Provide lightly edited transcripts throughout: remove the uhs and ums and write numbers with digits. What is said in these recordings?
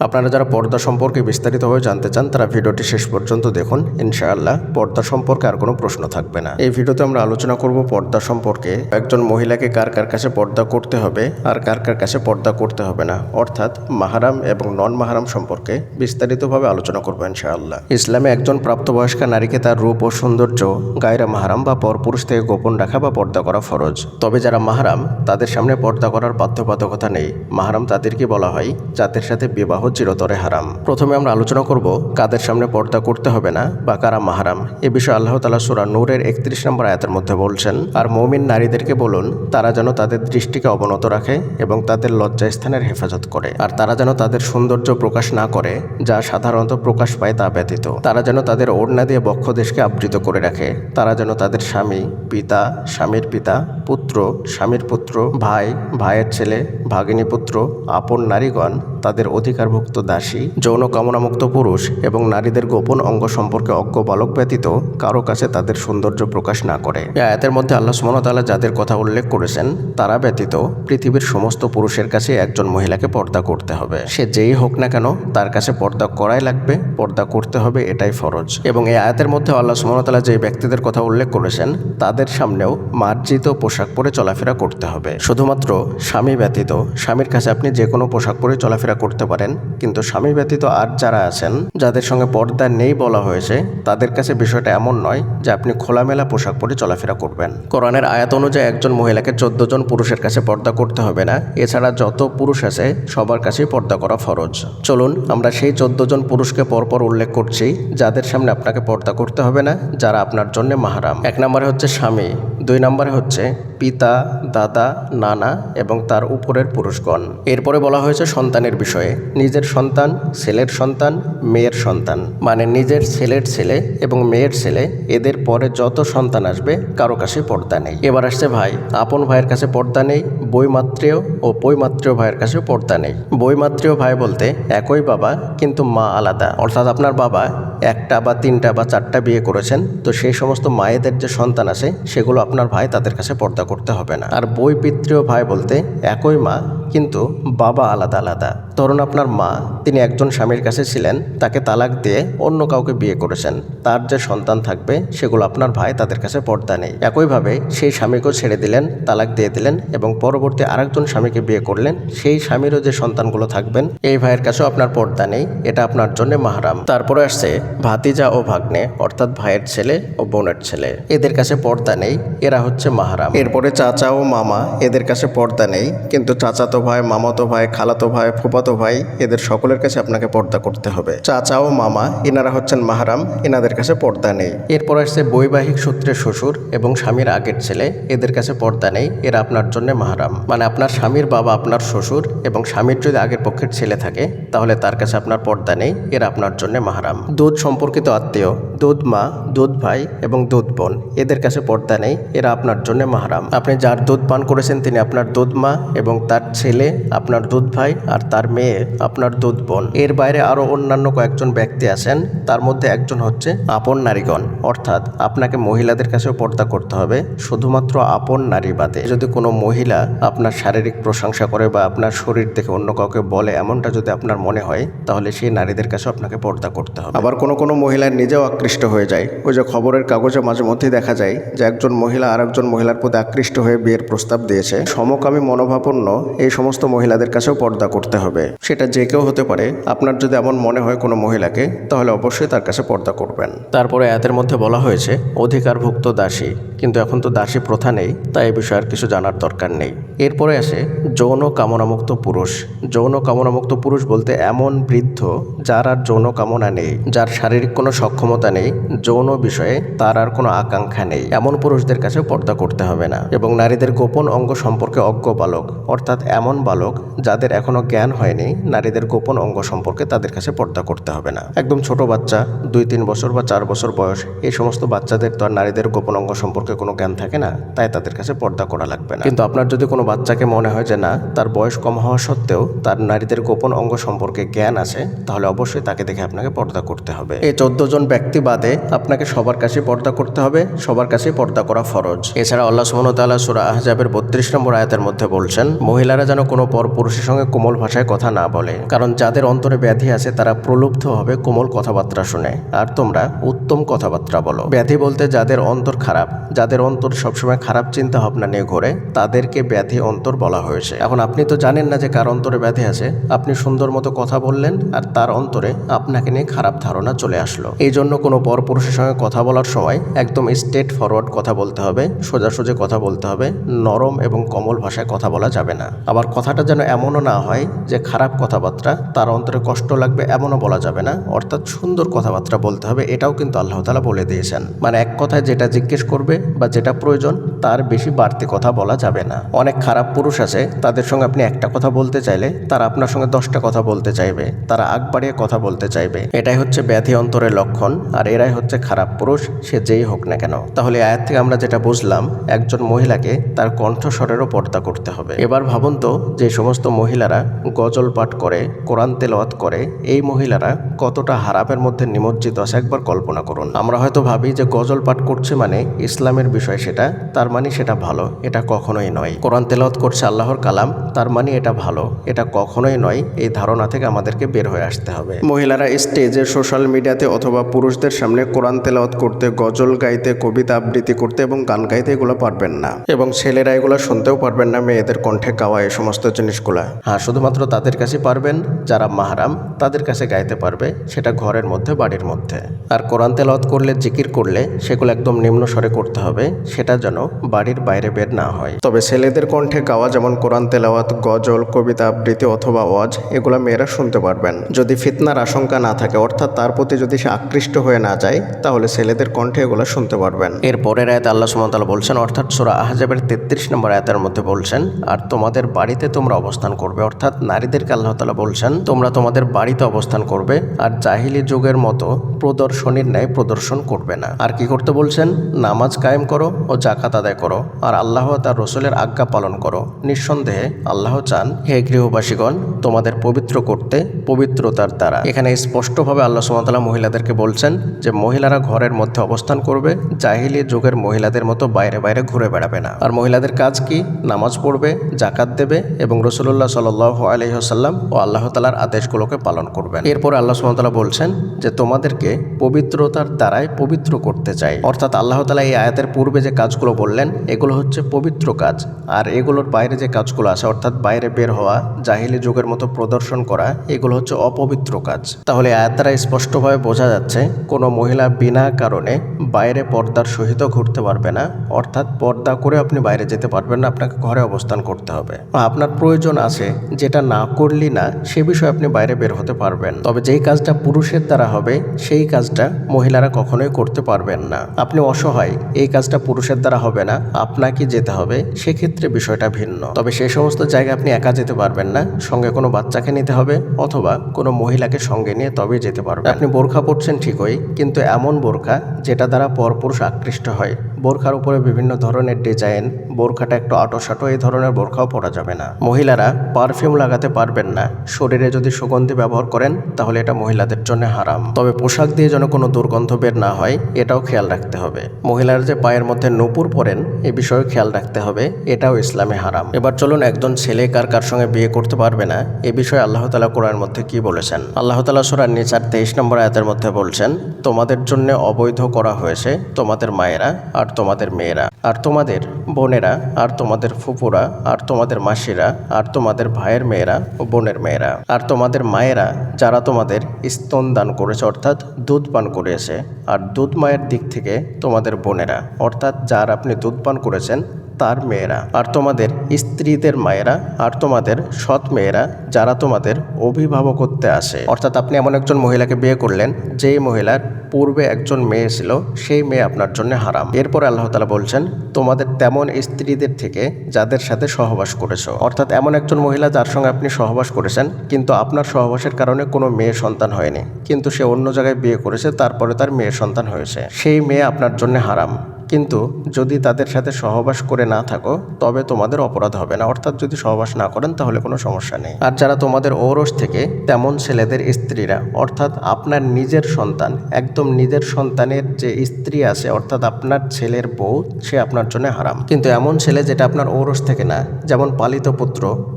আপনারা যারা পর্দা সম্পর্কে বিস্তারিতভাবে জানতে চান তারা ভিডিওটি শেষ পর্যন্ত দেখুন। ইনশাআল্লাহ পর্দা সম্পর্কে আর কোনো প্রশ্ন থাকবে না। এই ভিডিওতে আমরা আলোচনা করব পর্দা সম্পর্কে, একজন মহিলাকে কার কার কাছে পর্দা করতে হবে আর কার কার কাছে পর্দা করতে হবে না, অর্থাৎ মাহারাম এবং নন মাহারাম সম্পর্কে বিস্তারিতভাবে আলোচনা করব ইনশাআল্লাহ। ইসলামে একজন প্রাপ্তবয়স্কা নারীকে তার রূপ ও সৌন্দর্য গায়রা মাহারাম বা পরপুরুষ থেকে গোপন রাখা বা পর্দা করা ফরজ। তবে যারা মাহারাম তাদের সামনে পর্দা করার বাধ্যবাধকতা নেই। মাহারাম তাদেরকে বলা হয় যাদের সাথে বিবাহ চিরতরে হারাম। প্রথমে আমরা আলোচনা করব কাদের সামনে পর্দা করতে হবে না বা কারা মাহারাম। এ বিষয়ে আল্লাহ তাআলা সূরা নূরের 31 নম্বর আয়াতের মধ্যে বলছেন, আর মুমিন নারীদেরকে বলুন তারা যেন তাদের দৃষ্টিকে অবনত রাখে এবং তাদের লজ্জাস্থানের হেফাজত করে, আর তারা যেন তাদের সৌন্দর্য প্রকাশ না করে যা সাধারণত প্রকাশ পায় তা ব্যতীত। তারা যেন তাদের ওড়না দিয়ে বক্ষদেশকে আবৃত করে রাখে। তারা যেন তাদের স্বামী, পিতা, স্বামীর পিতা, পুত্র, স্বামীর পুত্র, ভাই, ভাইয়ের ছেলে, ভাগিনী পুত্র, আপন নারীগণ, তাদের অধিকারভুক্ত দাসী, যৌন কামনামুক্ত পুরুষ এবং নারীদের গোপন অঙ্গ সম্পর্কে অজ্ঞ বালক ব্যতীত কারো কাছে তাদের সৌন্দর্য প্রকাশ না করে। এই আয়াতের মধ্যে আল্লাহ সুবহানাহু ওয়া তাআলা যাদের কথা উল্লেখ করেছেন তারা ব্যতীত পৃথিবীর সমস্ত পুরুষের কাছে একজন মহিলাকে পর্দা করতে হবে। সে যেই হোক না কেন তার কাছে পর্দা করাই লাগবে, পর্দা করতে হবে, এটাই ফরজ। এবং এই আয়াতের মধ্যে আল্লাহ সুবহানাহু ওয়া তাআলা যে ব্যক্তিদের কথা উল্লেখ করেছেন তাদের সামনেও মার্জিত পোশাক পরে চলাফেরা করতে হবে। শুধুমাত্র স্বামী ব্যতীত, স্বামীর কাছে আপনি যে কোনো পোশাক পরে চলাফেরা করতে পারেন, কিন্তু স্বামী ব্যতীত আর যারা আছেন যাদের সঙ্গে পর্দা নেই বলা হয়েছে তাদের কাছে বিষয়টা এমন নয় যে আপনি খোলামেলা পোশাক পরে চলাফেরা করবেন। কোরআনের আয়াত অনুযায়ী একজন মহিলাকে 14 জন পুরুষের কাছে পর্দা করতে হবে না। এছাড়া যত পুরুষ আছে সবার কাছেই পর্দা করা ফরজ। চলুন আমরা সেই 14 জন পুরুষকে পরপর উল্লেখ করছি যাদের সামনে আপনাকে পর্দা করতে হবে না, যারা আপনার জন্য মাহারাম। 1 নম্বরে হচ্ছে স্বামী, 2 নম্বরে হচ্ছে পিতা, দাদা, নানা এবং তার উপরের পুরুষগণ। এরপরে বলা হয়েছে সন্তানের বিষয়ে, নিজের সন্তান, ছেলের সন্তান, মেয়ের সন্তান, মানে নিজের ছেলের ছেলে এবং মেয়ের ছেলে, এদের পরে যত সন্তান আসবে কারো কাছে পর্দা নেই। এবার আসছে ভাই, আপন ভাইয়ের কাছে পর্দা নেই, বৈমাত্রেয় ও বৈমাত্রেয় ভাইয়ের কাছে পর্দা নেই। বৈমাত্রেয় ভাই বলতে একই বাবা কিন্তু মা আলাদা, অর্থাৎ আপনার বাবা 1টা বা 3টা বা 4টা বিয়ে করেছেন, তো সেই সমস্ত মায়েদের যে সন্তান আছে সেগুলো আপনার ভাই, তাদের কাছে পর্দা করতে হবে না। আর বৈপিত্রীয় ভাই বলতে একই মা কিন্তু বাবা আলাদা আলাদা। ধরুন আপনার মা, তিনি একজন স্বামীর কাছে ছিলেন, তাকে তালাক দিয়ে অন্য কাউকে বিয়ে করেছেন, তার যে সন্তান থাকবে সেগুলো আপনার ভাই, তাদের কাছে পর্দা নেই। একইভাবে সেই স্বামীকেও ছেড়ে দিলেন, তালাক দিয়ে দিলেন এবং পরবর্তী আরেকজন স্বামীকে বিয়ে করলেন, সেই স্বামীরও যে সন্তানগুলো থাকবেন এই ভাইয়ের কাছেও আপনার পর্দা নেই, এটা আপনার জন্য মাহারাম। তারপরে আসছে ভাতিজা ও ভাগ্নে, অর্থাৎ ভাইয়ের ছেলে ও বোনের ছেলে, এদের কাছে পর্দা নেই, এরা হচ্ছে মাহারাম। এরপরে চাচা ও মামা, এদের কাছে পর্দা নেই, কিন্তু চাচাতো ভাই, মামাতো ভাই, খালাতো ভাই, ফুফাতো ভাই, এদের সকলের কাছে আপনাকে পর্দা করতে হবে। চাচা ও মামা এনারা হচ্ছেন মাহারাম, এনাদের কাছে পর্দা নেই। এরপর আসছে বৈবাহিক সূত্রে শ্বশুর এবং স্বামীর আগের ছেলে, এদের কাছে পর্দা নেই, এরা আপনার জন্য মাহারাম। মানে আপনার স্বামীর বাবা আপনার শ্বশুর এবং স্বামীর যদি আগের পক্ষের ছেলে থাকে তাহলে তার কাছে আপনার পর্দা নেই, এরা আপনার জন্য মাহারাম। দুধ সম্পর্কিত আত্মীয়, দুধ মা, দুধ ভাই এবং দুধ বোন, এদের কাছে পর্দা নেই, এরা আপনার জন্য মাহারাম। আপনি যার দুধ পান করেছেন তিনি আপনার দুধ মা এবং তার ছেলে আপনার দুধ ভাই আর তার মেয়ে আপনার দুধ বোন। এর বাইরে আরও অন্যান্য কয়েকজন ব্যক্তি আছেন, তার মধ্যে একজন হচ্ছে আপন নারীগণ, অর্থাৎ আপনাকে মহিলাদের কাছেও পর্দা করতে হবে, শুধুমাত্র আপন নারী বাদে। যদি কোনো মহিলা আপনার শারীরিক প্রশংসা করে বা আপনার শরীর দেখে অন্য কাউকে বলে, এমনটা যদি আপনার মনে হয় তাহলে সেই নারীদের কাছেও আপনাকে পর্দা করতে হবে। আবার কোনো মহিলা নিজেও আকৃষ্ট হয়ে যায়। ওই যে খবরের কাগজে মাঝে মধ্যেই দেখা যায় যে একজন মহিলা আর একজন মহিলার প্রতি আকৃষ্ট হয়ে বিয়ের প্রস্তাব দিয়েছে। সমকামী মনোভাবাপন্ন এই সমস্ত মহিলাদের কাছেও পর্দা করতে হবে। সেটা যে কেউ হতে পারে। আপনার যদি এমন মনে হয় কোনো মহিলাকে, তাহলে অবশ্যই তার কাছে পর্দা করবেন। তারপরে আয়াতের মধ্যে বলা হয়েছে অধিকারভুক্ত দাসী, কিন্তু এখন তো দাসী প্রথা নেই, তাই এই বিষয়ে আর কিছু জানার দরকার নেই। এরপরে আসে যৌন কামনামুক্ত পুরুষ। যৌন কামনামুক্ত পুরুষ বলতে এমন বৃদ্ধ যার আর যৌন কামনা নেই, যার শারীরিক কোনো সক্ষমতা নেই, যৌন বিষয়ে তার আর কোনো আকাঙ্ক্ষা নেই, এমন পুরুষদের কাছে পর্দা করতে হবে না। এবং নারীদের গোপন অঙ্গ সম্পর্কে অজ্ঞ বালক, অর্থাৎ এমন বালক যাদের এখনো জ্ঞান হয়নি নারীদের গোপন অঙ্গ সম্পর্কে, তাদের কাছে পর্দা করতে হবে না। একদম ছোট বাচ্চা, 2-3 বছর বা 4 বছর বয়স, এই সমস্ত বাচ্চাদের তো আর নারীদের গোপন অঙ্গ সম্পর্কে কোনো জ্ঞান থাকে না, তাই তাদের কাছে পর্দা করা লাগবে না। কিন্তু আপনার যদি কোনো বাচ্চাকে মনে হয় যে না, তার বয়স কম হওয়া সত্ত্বেও তার নারীদের গোপন অঙ্গ সম্পর্কে জ্ঞান আছে, তাহলে অবশ্যই তাকে দেখে আপনাকে পর্দা করতে হবে। এই 14 জন ব্যক্তি বাদে আপনাকে সবার কাছে পর্দা করতে হবে, সবার কাছে পর্দা করা ফরজ। ফরজ। এছাড়া আল্লাহ সুবহানাহু ওয়া তাআলা সূরা আহজাবের ৩২ নম্বর আয়াতের মধ্যে বলছেন, মহিলারা যেন কোনো পরপুরুষের সঙ্গে কোমল ভাষায় কথা না বলে, কারণ যাদের অন্তরে ব্যাধি আছে তারা প্রলুব্ধ হবে কোমল কথাবার্তা শুনে, আর তোমরা উত্তম কথাবার্তা বলো। ব্যাধি বলতে যাদের অন্তর খারাপ, যাদের অন্তর সবসময় খারাপ চিন্তা ভাবনা নিয়ে ঘোরে, তাদেরকে ব্যাধি অন্তর বলা হয়েছে। এখন আপনি তো জানেন না যে কার অন্তরে ব্যাধি আছে, আপনি সুন্দর মতো কথা বললেন আর তার অন্তরে আপনাকে নিয়ে খারাপ ধারণা চলে আসলো। এই জন্য কোনো পরপুরুষের সঙ্গে কথা বলার সময় একদম স্ট্রেট ফরওয়ার্ড কথা বলতে হবে, সোজাসুজি কথা বলতে হবে, নরম এবং কোমল ভাষায় কথা বলা যাবে না। আবার কথাটা যেন এমনও না হয় যে খারাপ কথাবার্তা, তার অন্তরে কষ্ট লাগবে এমনও বলা যাবে না, অর্থাৎ সুন্দর কথাবার্তা বলতে হবে। এটাও কিন্তু আল্লাহ তাআলা বলে দিয়েছেন, মানে এক কথায় যেটা জিজ্ঞেস করবে বা যেটা প্রয়োজন তার বেশি বাড়তি কথা বলা যাবে না। অনেক খারাপ পুরুষ আছে, তাদের সঙ্গে আপনি একটা কথা বলতে চাইলে তারা আপনার সঙ্গে 10টা কথা বলতে চাইবে, তারা আগ বাড়িয়ে কথা বলতে চাইবে। এটাই হচ্ছে ব্যাধি অন্তরের লক্ষণ, আর এরাই হচ্ছে খারাপ পুরুষ, সে যেই হোক না কেন। তাহলে আয়াত থেকে আমরা যেটা বুঝলাম, একজন মহিলাকে তার কণ্ঠস্বরেরও পর্দা করতে হবে। এবার ভাবুন তো, যে সমস্ত মহিলারা গজল পাঠ করে, কোরআন তেলাওয়াত করে, এই মহিলারা কতটা হারামের মধ্যে নিমজ্জিত আছে একবার কল্পনা করুন। আমরা হয়তো ভাবি যে গজল পাঠ করছে মানে ইসলামের বিষয় সেটা, তার মানে সেটা ভালো, এটা কখনোই নয়। কোরআন তেলাওয়াত করছে আল্লাহর কালাম, তার মানে এটা ভালো, এটা কখনোই নয়। এই ধারণা থেকে আমাদেরকে বের হয়ে আসতে হবে। মহিলারা স্টেজে, সোশ্যাল মিডিয়াতে অথবা পুরুষদের সামনে কোরআন তেলাওয়াত করতে, গজল গাইতে, কবিতা আবৃত্তি করতে এবং গান গাইতে এগুলো পারবেন না, এবং ছেলেরা এগুলো শুনতেও পারবেন না, মেয়েদের কণ্ঠে গাওয়া এই সমস্ত জিনিসগুলা। হ্যাঁ, শুধুমাত্র তাদের কাছে পারবেন যারা মাহরাম, তাদের কাছে গাইতে পারবে, সেটা ঘরের মধ্যে, বাড়ির মধ্যে। আর কোরআন তেলাওয়াত করলে, জিকির করলে সেগুলো একদম নিম্ন স্বরে করতে হবে, সেটা যেন বাড়ির বাইরে বের না হয়। তবে ছেলেদের কণ্ঠে গাওয়া যেমন কোরআন তেলাওয়াত, গজল, কবিতা আবৃত্তি অথবা ওয়াজ, এগুলো মেয়েরা শুনতে পারবেন। যদি ফিতনার আশঙ্কা না থাকে, অর্থাৎ তার প্রতি যদি সে আকৃষ্ট হয়ে না যায়, তাহলে ছেলেদের কণ্ঠে এগুলো শুনতে পারবেন। এর পরের আয়াতে আল্লাহ সুবহানাহু ওয়া তাআলা বলছেন, অর্থাৎ সূরা আহজাবের 33 নম্বর আয়াতের মধ্যে বলছেন, আর তোমাদের বাড়িতে তোমরা অবস্থান করবে, অর্থাৎ নারীদেরকে আল্লাহ তাআলা বলছেন তোমরা তোমাদের বাড়িতে অবস্থান করবে, আর জাহিলি যুগের মতো প্রদর্শনীর ন্যায় প্রদর্শন করবে না। আর কি করতে বলছেন? নামাজ কায়েম করো ও জাকাত আদায় করো, আর আল্লাহ তার রসুলের আজ্ঞা পালন করো। নিঃসন্দেহে আল্লাহ চান হে গৃহবাসীগণ তোমাদের পবিত্র করতে পবিত্রতার দ্বারা। এখানে স্পষ্টভাবে আল্লাহ সুবহানাহু ওয়া তাআলা মহিলাদেরকে বলছেন যে মহিলারা ঘরের মধ্যে অবস্থান করবে, জাহিলি যুগের মহিলাদের মতো বাইরে বাইরে ঘুরে বেড়াবে না। আর মহিলাদের কাজ কি? নামাজ পড়বে, জাকাত দেবে এবং রাসূলুল্লাহ সাল্লাল্লাহু আলাইহি ওয়াসাল্লাম ও আল্লাহ তাআলার আদেশগুলোকে পালন করবেন। এরপর আল্লাহ সুবহানাহু ওয়া তাআলা বলছেন যে তোমাদেরকে পবিত্রতার দ্বারাই পবিত্র করতে চাই। অর্থাৎ আল্লাহ তাআলা এই আয়াতের পূর্বে যে কাজগুলো বললেন এগুলো হচ্ছে পবিত্র কাজ, আর এগুলোর বাইরে যে কাজগুলো আছে, অর্থাৎ বাইরে বের হওয়া, জাহিলি যুগের মতো প্রদর্শন করা, এগুলো হচ্ছে অপবিত্র কাজ। তাহলে আয়াত দ্বারা স্পষ্টভাবে বোঝা যাচ্ছে কোনো মহিলা বিনা কারণে বাইরে পর্দার সহিত ঘুরতে পারবে না, অর্থাৎ পর্দা করে আপনি বাইরে যেতে পারবেন না, আপনাকে ঘরে অবস্থান করতে হবে। আপনার প্রয়োজন আছে, যেটা না করলি না সে বিষয়ে আপনি বাইরে বের হতে পারবেন, তবে যেই কাজটা পুরুষের দ্বারা হবে সেই কাজটা মহিলারা কখনোই করতে পারবেন না। আপনি অসহায়, এই কাজটা পুরুষের দ্বারা হবে না, আপনাকে যেতে হবে, সেক্ষেত্রে বিষয়টা ভিন্ন। তবে সেই সমস্ত জায়গায় আপনি একা যেতে পারবেন না, সঙ্গে কোনো বাচ্চাকে নিতে হবে অথবা কোনো মহিলাকে সঙ্গে নিয়ে তবেই যেতে পারবেন। আপনি বোরখা পরছেন ঠিকই, কিন্তু এমন বোরখা যেটা দ্বারা পরপুরুষ আকৃষ্ট হয়। বোরখার উপরে বিভিন্ন ধরনের ডিজাইন, বোরখাটা একটু আটোসাটো, এই ধরনের বোরখাও পরা যাবে না। মহিলারা পারফিউম লাগাতে পারবেন না, শরীরে যদি সুগন্ধি ব্যবহার করেন তাহলে এটা মহিলাদের জন্য হারাম। তবে পোশাক দিয়ে যেন কোনো দুর্গন্ধ বের না হয় এটাও খেয়াল রাখতে হবে। মহিলারা যে পায়ের মধ্যে নূপুর পরেন এ বিষয়ে খেয়াল রাখতে হবে, এটাও ইসলামে হারাম। এবার চলুন একজন ছেলে কার কার সঙ্গে বিয়ে করতে পারবে না এ বিষয়ে আল্লাহ তাআলা কোরআনের মধ্যে কি বলেছেন। আল্লাহ তাআলা সূরা নিসার 23 নম্বর আয়াতের মধ্যে বলছেন, তোমাদের জন্য অবৈধ করা হয়েছে তোমাদের মায়েরা আর তোমাদের মেয়েরা, আর তোমাদের বোনেরা, আর তোমাদের ফুপুরা, আর তোমাদের মাসিরা, আর তোমাদের ভাইয়ের মেয়েরা ও বোনের মেয়েরা, আর তোমাদের মায়েরা যারা তোমাদের স্তন দান করেছে, অর্থাৎ দুধ পান করেছে, আর দুধ মায়ের দিক থেকে তোমাদের বোনেরা, অর্থাৎ যার আপনি দুধ পান করেছেন তার মেয়েরা, আর তোমাদের স্ত্রীদের মায়েরা, আর তোমাদের সৎ মেয়েরা যারা তোমাদের অভিভাবকত্বে আসে। অর্থাৎ আপনি এমন একজন মহিলাকে বিয়ে করলেন যেই মহিলার পূর্বে একজন মেয়ে ছিল, সেই মেয়ে আপনার জন্য হারাম। এরপর আল্লাহ তাআলা বলছেন তোমাদের তেমন স্ত্রীদের থেকে যাদের সাথে সহবাস করেছো, অর্থাৎ এমন একজন মহিলা যার সঙ্গে আপনি সহবাস করেছেন কিন্তু আপনার সহবাসের কারণে কোনো মেয়ে সন্তান হয়নি, কিন্তু সে অন্য জায়গায় বিয়ে করেছে, তারপরে তার মেয়ে সন্তান হয়েছে, সেই মেয়ে আপনার জন্য হারাম। কিন্তু যদি তাদের সাথে সহবাস করে না থাকো তবে তোমাদের অপরাধ হবে না, অর্থাৎ যদি সহবাস না করেন তাহলে কোনো সমস্যা নেই। আর যারা তোমাদের ঔরস থেকে, তেমন ছেলেদের স্ত্রীরা, অর্থাৎ আপনার নিজের সন্তান, একদম নিজের সন্তানের যে স্ত্রী আছে, অর্থাৎ আপনার ছেলের বউ, সে আপনার জন্য হারাম। কিন্তু এমন ছেলে যেটা আপনার ঔরস থেকে না, যেমন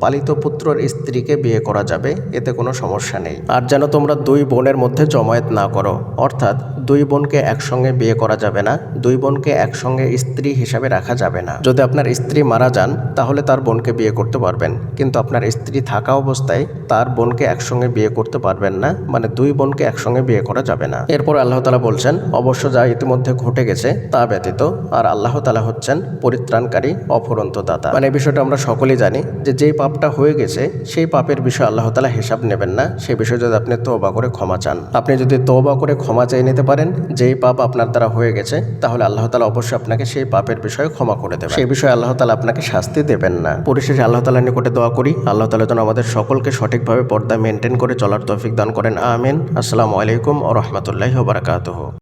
পালিত পুত্রর স্ত্রীকে বিয়ে করা যাবে, এতে কোনো সমস্যা নেই। আর যেন তোমরা দুই বোনের মধ্যে জমায়েত না করো, অর্থাৎ দুই বোনকে একসঙ্গে বিয়ে করা যাবে না, দুই বোনকে একসঙ্গে স্ত্রী হিসাবে রাখা যাবে না। যদি আপনার স্ত্রী মারা যান তাহলে তার বোনকে বিয়ে করতে পারবেন, কিন্তু আপনার স্ত্রী থাকা অবস্থায় তার বোনকে একসঙ্গে বিয়ে করতে পারবেন না, মানে দুই বোনকে একসঙ্গে বিয়ে করা যাবে না। এরপর আল্লাহ তাআলা বলছেন, অবশ্য যা ইতিমধ্যে ঘটে গেছে তা ব্যতীত, আর আল্লাহ তাআলা হচ্ছেন পরিত্রাণকারী, অফুরন্ত দাতা। মানে এই বিষয়টা আমরা সকলেই জানি যে যেই পাপটা হয়ে গেছে সেই পাপের বিষয়ে আল্লাহ তাআলা হিসাব নেবেন না। সেই বিষয়ে যদি আপনি তওবা করে ক্ষমা চান, আপনি যদি তওবা করে ক্ষমা চেয়ে নিতে পারেন যেই পাপ আপনার দ্বারা হয়ে গেছে, তাহলে আল্লাহ তাআলা অবশ্যই আপনাকে সেই পাপের বিষয়ে ক্ষমা করে দেবেন। সেই বিষয়ে আল্লাহ তাআলা আপনাকে শাস্তি দেবেন না। পরিশেষে আল্লাহ তাআলার নিকটে দোয়া করি, আল্লাহ তাআলা যেন আমাদের সকলকে সঠিকভাবে পর্দা মেনটেন করে চলার তৌফিক দান করেন। আমিন। আসসালামু আলাইকুম ওয়া রাহমাতুল্লাহি ওয়া বারাকাতুহু।